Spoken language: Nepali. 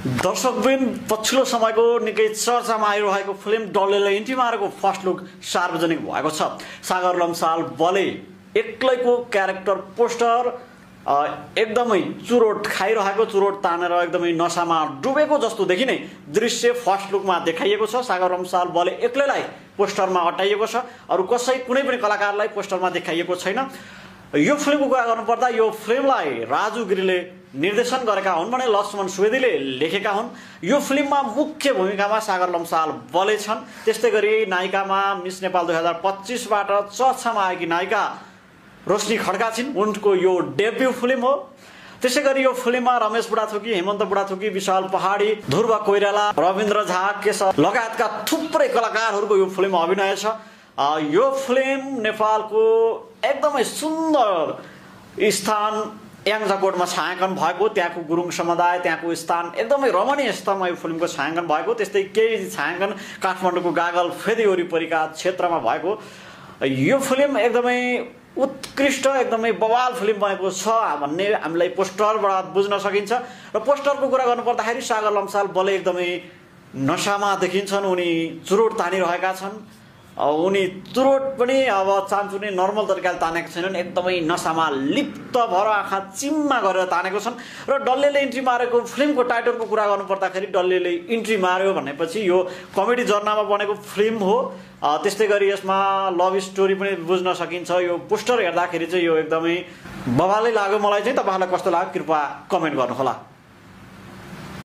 दर्शकबिन पछिल्लो समयको निकै चर्चामा आइरहेको फिल्म डल्लेले इन्ट्री मारेको फर्स्ट लुक सार्वजनिक भएको छ। सागर लम्साल बले एक्लैको क्यारेक्टर पोस्टर एकदमै चुरोट खाइरहेको, चुरोट तानेर एकदमै नशामा डुबेको जस्तो देखिने दृश्य फर्स्ट लुकमा देखाइएको छ। सागर लम्साल बले एक्लैलाई पोस्टरमा अटाइएको छ, अरू कुनै पनि कलाकारलाई पोस्टरमा देखाइएको छैन। यो फिल्मको कुरा गर्नुपर्दा यो फिल्मलाई राजु गिरीले निर्देशन गरेका हुन् भने लक्ष्मण सुवेदीले लेखेका हुन्। यो फिल्ममा मुख्य भूमिकामा सागर लम्साल बले छन्। त्यस्तै गरी नायिकामा मिस नेपाल 2025 बाट चर्चामा आएकी नायिका रोशनी खड्का छिन्। उनको यो डेब्यू फिल्म हो। त्यसै गरी यो फिल्ममा रमेश बुढाथोकी, हेमन्त बुढाथोकी, विशाल पहाडी, ध्रुव कोइराला, रविन्द्र झा, केशव लगायतका थुप्रै कलाकारहरूको यो फिल्ममा अभिनय छ। यो फिल्म नेपालको एकदमै सुन्दर स्थान याङ्जाकोटमा छायाङ्कन भएको, त्यहाँको गुरुङ समुदाय, त्यहाँको स्थान एकदमै रमणीय स्थलमा यो फिल्मको छायाङ्कन भएको। त्यस्तै केही छायाङ्कन काठमाडौँको गागल फेदी वरिपरिका क्षेत्रमा भएको। यो फिल्म एकदमै उत्कृष्ट, एकदमै बवाल फिल्म बनेको छ भन्ने हामीलाई पोस्टरबाट बुझ्न सकिन्छ। र पोस्टरको कुरा गर्नुपर्दाखेरि सागर लम्साल बले एकदमै नशामा देखिन्छन्। उनी चुरोट तानिरहेका छन्। उनी चुरोट पनि अब चान्चुने नर्मल तरिकाले तानेका छैनन्, एकदमै नशामा लिप्त भएर आँखा चिम्मा गरेर तानेको छन्। र डल्लेले इन्ट्री मारेको फिल्मको टाइटलको कुरा गर्नुपर्दाखेरि डल्लेले इन्ट्री मार्यो भनेपछि यो कमेडी जर्नामा बनेको फिल्म हो। त्यस्तै गरी यसमा लभ स्टोरी पनि बुझ्न सकिन्छ। यो पोस्टर हेर्दाखेरि चाहिँ यो एकदमै बवालै लाग्यो मलाई चाहिँ। तपाईँहरूलाई कस्तो लाग्यो कृपया कमेन्ट गर्नुहोला।